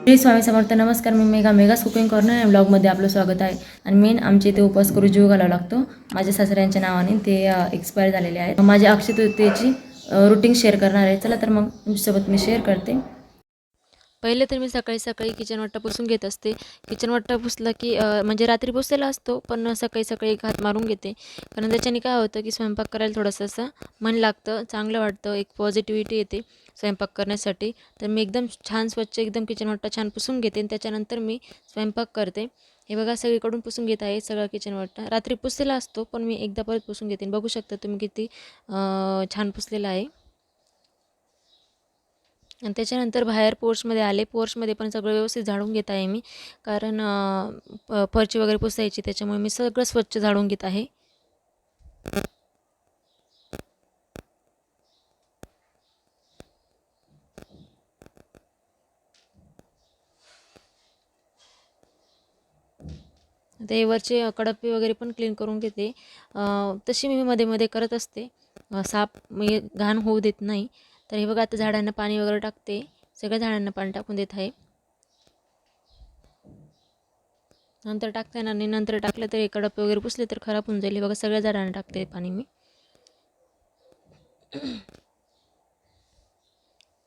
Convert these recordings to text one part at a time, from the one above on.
श्री स्वामी समर्थ. नमस्कार. मी मेगास cooking corner या ब्लॉगमध्ये आपलं स्वागत आहे. आणि मेन आमचे इथे उपवास करू जीव घालावा लागतो. माझ्या सासऱ्यांच्या नावाने ते एक्सपायर झालेले आहेत. माझ्या अक्षय तृतीयेची रुटीन शेअर करणार आहे. चला तर मग तुमच्यासोबत मी शेअर करते. पहिले तर मी सकाळी किचन वाटा पुसून घेत असते. किचन वाटा पुसला की म्हणजे रात्री पुसलेला असतो, पण सकाळी एक हात मारून घेते. कारण त्याच्याने काय होतं की स्वयंपाक करायला थोडंसं असं मन लागतं, चांगलं वाटतं, एक पॉझिटिव्हिटी येते स्वयंपाक करण्यासाठी. तर मी एकदम छान स्वच्छ एकदम किचन वाटा छान पुसून घेते आणि त्याच्यानंतर मी स्वयंपाक करते. हे बघा सगळीकडून पुसून घेत आहे सगळा किचन वाटा. रात्री पुसलेला असतो, पण मी एकदा परत पुसून घेते. बघू शकता तुम्ही किती छान पुसलेला आहे. आणि त्याच्यानंतर बाहेर पोर्चमध्ये आले. पोर्चमध्ये पण सगळं व्यवस्थित झाडून घेत आहे मी, कारण फरची वगैरे पुसायची, त्याच्यामुळे मी सगळं स्वच्छ झाडून घेत आहे. ते वरचे कडप्पे वगैरे पण क्लीन करून घेते. तशी मी मध्ये मध्ये करत असते, साफ मी घाण होऊ देत नाही. तर हे बघा आता झाडांना पाणी वगैरे टाकते, सगळ्या झाडांना पाणी टाकून देत आहे. नंतर टाकता येणार नाही, नंतर टाकलं तर कडप्पे वगैरे पुसले तर खराब होऊन जाईल. हे बघा सगळ्या झाडांना टाकते पाणी मी.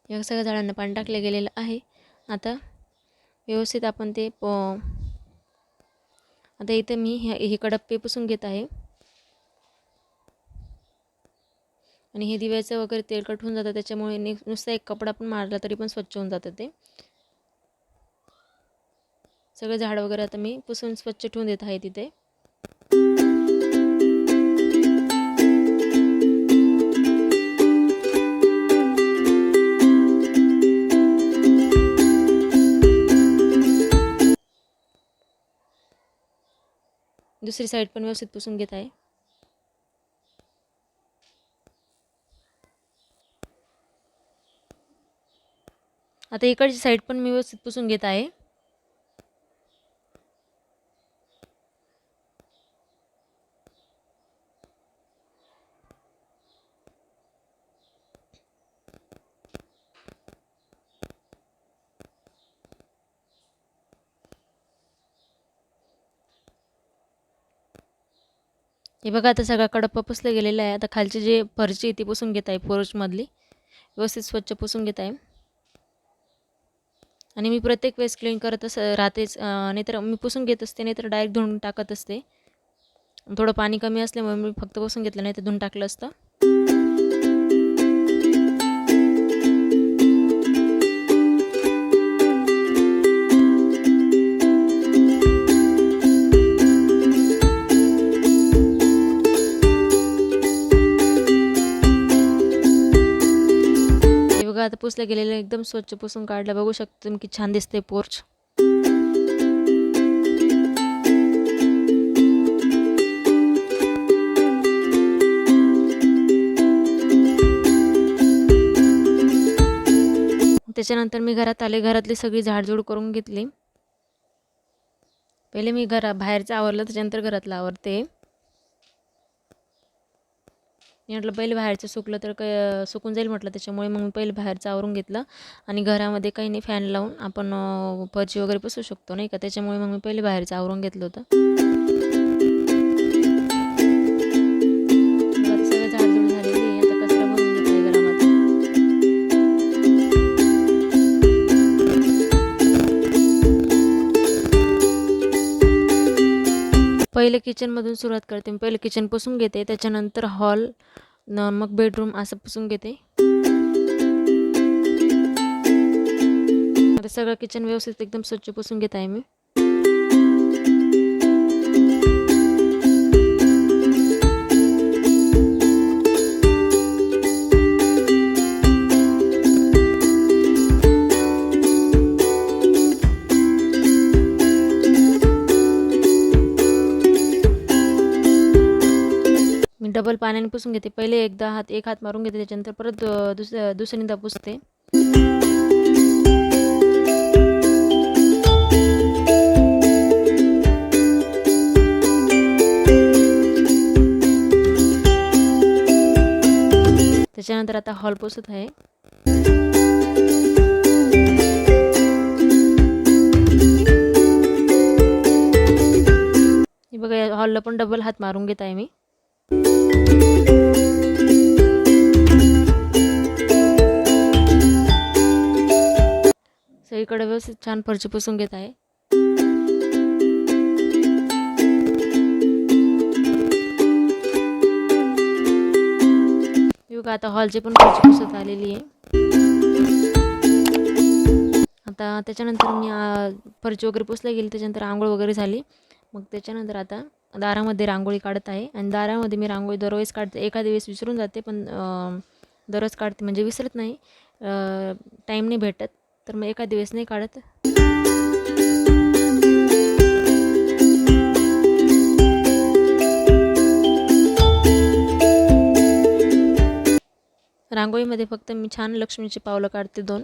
या सगळ्या झाडांना पाणी टाकलं गेलेलं आहे. आता व्यवस्थित आपण ते आता इथे मी हे कडप्पे पुसून घेत आहे. आणि हे दिव्याचं वगैरे तेलकट होऊन जातं, त्याच्यामुळे नुसता एक कपडा पण मारला तरी पण स्वच्छ होऊन जातं ते. सगळे झाड वगैरे आता मी पुसून स्वच्छ ठेवून देत आहे तिथे. दुसरी साईड पण व्यवस्थित पुसून घेत आहे. आता इकडची साईड पण मी व्यवस्थित पुसून घेत आहे. हे बघा आता सगळा कडप्पा पुसला गेलेला आहे. आता खालची जे फरची ती पुसून घेत आहे, पोर्चमधली व्यवस्थित स्वच्छ पुसून घेत आहे. आणि मी प्रत्येक वेळेस क्लीन करत राहतेच, नाहीतर मी पुसून घेत असते, नाहीतर डायरेक्ट धुवून टाकत असते. थोडं पाणी कमी असल्यामुळे मी फक्त पुसून घेतलं, नाही तर धुवून टाकलं असतं. आता पुसलं गेलेलं एकदम स्वच्छ पुसून काढलं. बघू शकतो तुम्ही किती छान दिसते पोर्च. त्याच्यानंतर मी घरात आले, घरातली सगळी झाडझूड करून घेतली. पहिले मी बाहेरचं आवरलं, त्याच्यानंतर घरातलं आवरते. मी म्हटलं पहिले बाहेरचं सुकलं तर सुकून जाईल म्हटलं, त्याच्यामुळे मग मी पहिले बाहेरचं आवरून घेतलं. आणि घरामध्ये काही नाही, फॅन लावून आपण फरची वगैरे पुसू शकतो नाही का, त्याच्यामुळे मग मी पहिले बाहेरचं आवरून घेतलं होतं. सगळं झाडझूड झालेली आहे. आता कचरा भरून घेत आहे घरामध्ये. पहिले किचनमधून सुरुवात करते. मी पहिले किचन पुसून घेते, त्याच्यानंतर हॉल, मग बेडरूम असं पुसून घेते. आता सगळं किचन व्यवस्थित एकदम स्वच्छ पुसून घेत आहे मी. डबल पाण्याने पुसून घेते. पहिले एक हात मारून घेते, त्याच्यानंतर परत दुसऱ्यांदा पुसते. त्याच्यानंतर आता हॉल पुसत आहे. बघा या हॉलला पण डबल हात मारून घेत आहे मी. सगळीकडे व्यवस्थित छान फरची पुसून घेत आहे. बघा आता हॉलची पण फरची पुसत आलेली आहे. आता त्याच्यानंतर मी फरची वगैरे पुसल्या गेली, त्याच्यानंतर आंघोळ वगैरे झाली. मग त्याच्यानंतर आता दारामध्ये रांगोळी काढत आहे. आणि दारामध्ये मी रांगोळी दरवेळेस काढते, एखाद्या वेळेस विसरून जाते, पण दररोज काढते म्हणजे विसरत नाही. टाईम नाही भेटत तर मग एखाद्या वेळेस नाही काढत. रांगोळीमध्ये फक्त मी छान लक्ष्मीची पावलं काढते 2.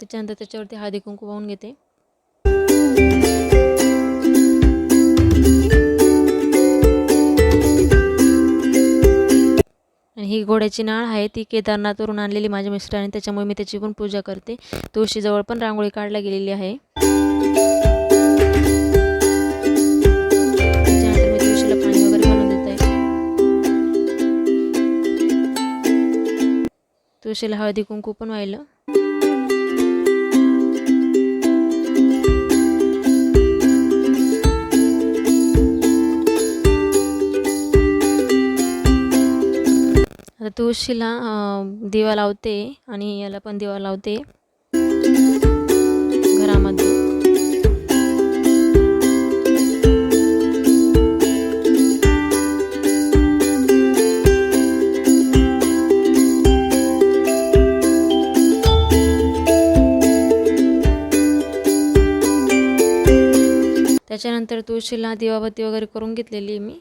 त्याच्यानंतर त्याच्यावरती हळदी कुंकू वाहून घेते. आणि ही घोड्याची नाळ आहे, ती केदारनाथवरून आणलेली माझ्या मिस्टरांनी, त्याच्यामुळे मी त्याची पण पूजा करते. तुळशीजवळ पण रांगोळी काढल्या गेलेली आहे. त्याच्यानंतर मी तुळशीला पाणी वगैरे घालून देत आहे. तुळशीला हळदी कुंकू पण वाहिलं. आता तुळशीला दिवा लावते आणि याला पण दिवा लावते घरामध्ये. त्याच्यानंतर तुळशीला दिवाबत्ती वगैरे करून घेतलेली मी.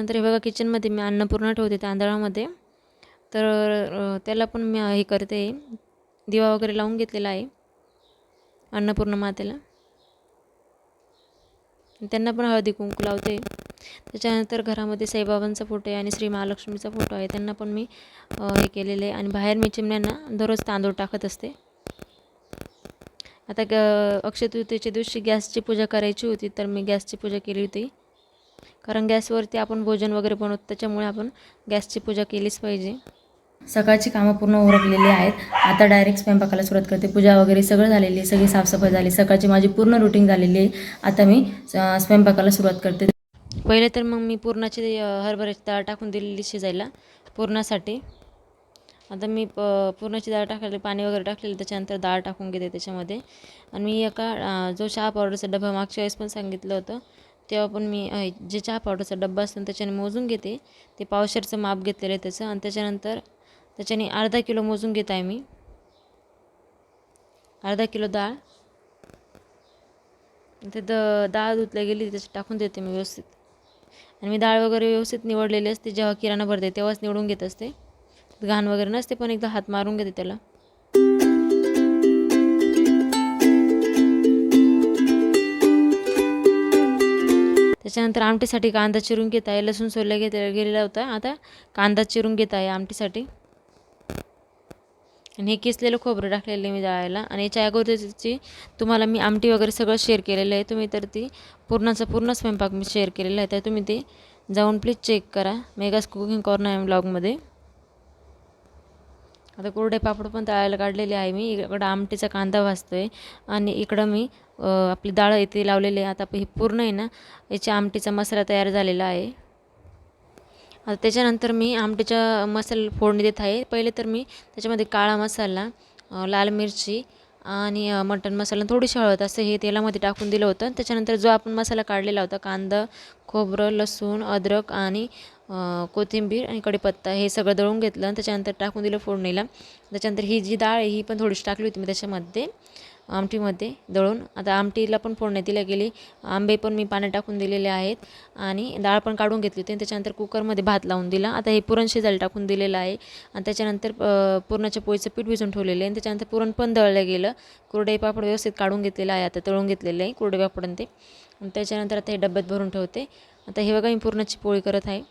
त्याच्यानंतर हे बघा किचनमध्ये मी अन्नपूर्णा ठेवते तांदळामध्ये, तर त्याला पण मी हे करते, दिवा वगैरे लावून घेतलेला आहे अन्नपूर्णा मातेला. त्यांना पण हळदी कुंकू लावते. त्याच्यानंतर घरामध्ये साईबाबांचा फोटो आहे आणि श्री महालक्ष्मीचा फोटो आहे, त्यांना पण मी हे केलेलं आहे. आणि बाहेर मी चिमण्यांना दररोज तांदूळ टाकत असते. आता अक्षय तृतीयेच्या दिवशी गॅसची पूजा करायची होती, तर मी गॅसची पूजा केली होती. कारण गॅसवरती आपण भोजन वगैरे बनवतो, त्याच्यामुळे आपण गॅसची पूजा केलीच पाहिजे. सकाळची कामं पूर्ण उरकलेली आहेत. आता डायरेक्ट स्वयंपाकाला सुरुवात करते. पूजा वगैरे सगळं झालेली आहे, सगळी साफसफाई झाली, सकाळची माझी पूर्ण रुटीन झालेली आहे. आता मी स्वयंपाकाला सुरुवात करते. पहिले तर मग मी पुरणाची हरभऱ्याची डाळ टाकून दिलेली शिजायला पुरणासाठी. आता मी पुरणाची डाळ टाकलेली, पाणी वगैरे टाकलेलं, त्याच्यानंतर डाळ टाकून घेते त्याच्यामध्ये. आणि मी एका जो चहा पावडरचा डबा मागच्या वेळेस पण सांगितलं होतं, तेव्हा पण मी जे चहा पावडरचा डब्बा असतो त्याच्याने मोजून घेते. ते पावशेरचं माप घेतलेलं आहे त्याचं. आणि त्याच्यानंतर त्याच्याने अर्धा किलो मोजून घेत आहे मी. अर्धा किलो डाळ, ते डाळ धुतल्या गेली त्याच्यात टाकून देते मी व्यवस्थित. आणि मी डाळ वगैरे व्यवस्थित निवडलेली असते, जेव्हा किराणा भरते तेव्हाच निवडून घेत असते, घाण वगैरे नसते, पण एकदा हात मारून घेते त्याला. त्याच्यानंतर आमटीसाठी कांदा चिरून घेत आहे. लसूण सोलला गेलेला होता, आता कांदा चिरून घेत आहे आमटीसाठी. आणि हे किसलेलं खोबरं टाकलेलं मी जाळायला. आणि याच्या अगोदरची तुम्हाला मी आमटी वगैरे सगळं शेअर केलेलं आहे, तुम्ही तर ती पूर्ण स्वयंपाक मी शेअर केलेला आहे, तर तुम्ही ते जाऊन प्लीज चेक करा मेगास कुकिंग कॉर्नर ब्लॉगमध्ये. आता कुरडे पापड पण तळायला काढलेले आहे मी. इकडं आमटीचा कांदा भाजतोय आणि इकडं मी आपली डाळ इथे लावलेली आहे. आता हे पूर्ण आहे ना, याच्या आमटीचा मसाला तयार झालेला आहे. आता त्याच्यानंतर मी आमटीचा मसाला फोडणी देत आहे. पहिले तर मी त्याच्यामध्ये काळा मसाला, लाल मिरची आणि मटण मसाला, थोडीशी हळद असं हे तेलामध्ये टाकून दिलं होतं. त्याच्यानंतर जो आपण मसाला काढलेला होता, कांदा, खोबरं, लसूण, अद्रक आणि कोथिंबीर आणि कढीपत्ता, हे सगळं दळून घेतलं आणि त्याच्यानंतर टाकून दिलं फोडणीला. त्याच्यानंतर ही जी डाळ आहे ही पण थोडीशी टाकली होती मी त्याच्यामध्ये आमटीमध्ये दळून. आता आमटीला पण फोडणी दिल्या गेली. आंबे पण मी पाण्यात टाकून दिलेले आहेत आणि डाळ पण काढून घेतली होती. त्याच्यानंतर कुकरमध्ये भात लावून दिला. आता हे पुरण शिजायला टाकून दिलेलं आहे. आणि त्याच्यानंतर पुरणाच्या पोळीचं पीठ भिजून ठेवलेलं आहे. आणि त्याच्यानंतर पुरण पण दळलं गेलं. कुरडई पापड व्यवस्थित काढून घेतलेलं आहे, आता तळून घेतलेलं आहे कुरडई पापड ते. आणि त्याच्यानंतर आता हे डब्यात भरून ठेवते. आता हे बघा मी पुरणाची पोळी करत आहे.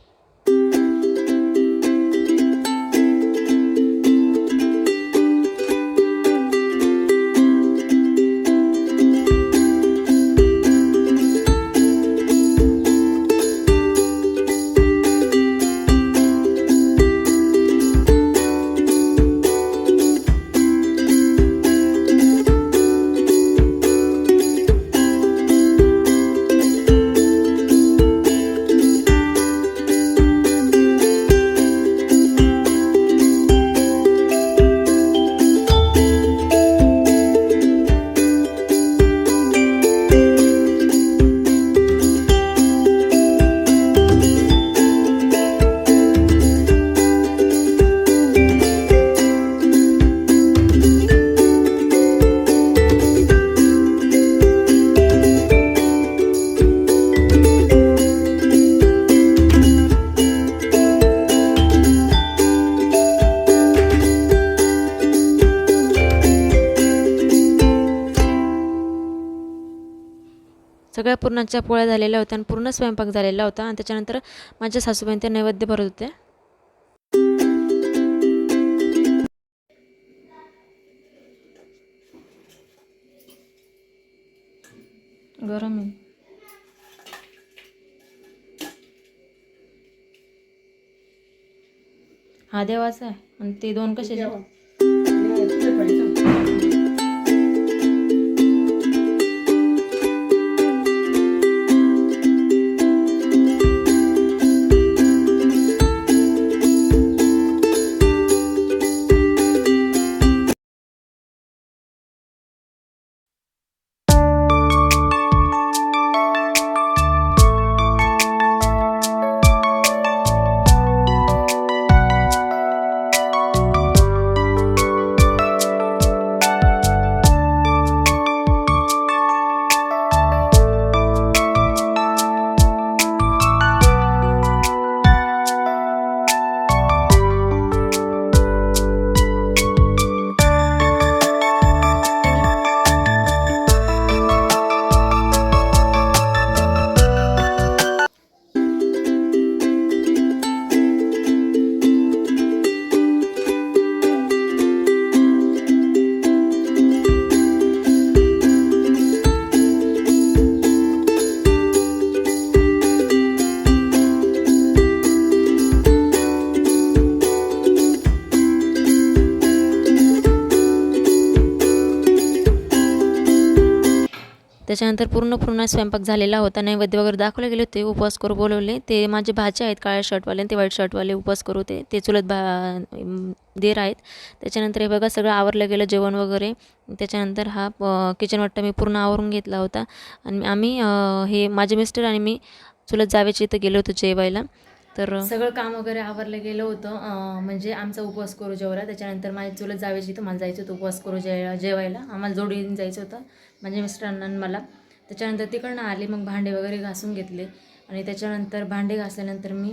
सगळ्या पुरणाच्या पोळ्या झालेल्या होत्या आणि पूर्ण स्वयंपाक झालेला होता. आणि त्याच्यानंतर माझ्या सासूबाई त्या नैवेद्य भरत होत्या. गरम आहे. हा देवाचा आहे आणि ते दोन कशाचे? त्याच्यानंतर पूर्ण स्वयंपाक झालेला होता. नैवेद्य वगैरे दाखवले गेले होते. उपवास करू बोलवले. ते माझे भाचे आहेत काळ्या शर्टवाले आणि ते व्हाईट शर्टवाले उपवास करू ते चुलत देर आहेत. त्याच्यानंतर हे बघा सगळं आवरलं गेलं जेवण वगैरे. त्याच्यानंतर हा किचन वाटा मी पूर्ण आवरून घेतला होता आणि आम्ही हे माझे मिस्टर आणि मी चुलत जावेची इथं गेलो होतो जेवायला. तर सगळं काम वगैरे आवरलं गेलं होतं. म्हणजे आमचा उपवास करू जेवला. त्याच्यानंतर माझी चुलत जावेची तर मला जायचं होतं उपवास करू जेवायला. आम्हाला जोडीने जायचं होतं माझ्या मिस्टरांना आणि मला. त्याच्यानंतर तिकडनं आले, मग भांडे वगैरे घासून घेतले आणि त्याच्यानंतर भांडे घासल्यानंतर मी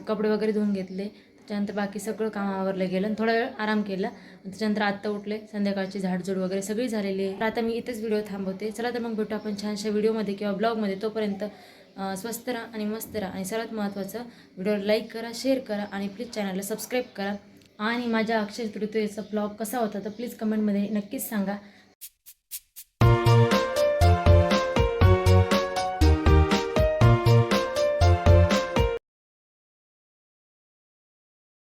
कपडे वगैरे धुवून घेतले. त्याच्यानंतर बाकी सगळं काम आवरलं गेलं आणि थोडा वेळ आराम केला. त्याच्यानंतर आत्ता उठले, संध्याकाळची झाडझूड वगैरे सगळी झालेली आहे. तर आता मी इथेच व्हिडिओ थांबवते. चला तर मग भेटू आपण छानशा व्हिडिओमध्ये किंवा ब्लॉगमध्ये. तोपर्यंत स्वस्त राहा आणि मस्त राहा आणि सर्वात महत्त्वाचं व्हिडिओला लाईक करा, शेअर करा आणि प्लीज चॅनलला सबस्क्राईब करा. आणि माझ्या अक्षय तृतीयेचा ब्लॉग कसा होता तर प्लीज कमेंटमध्ये नक्कीच सांगा.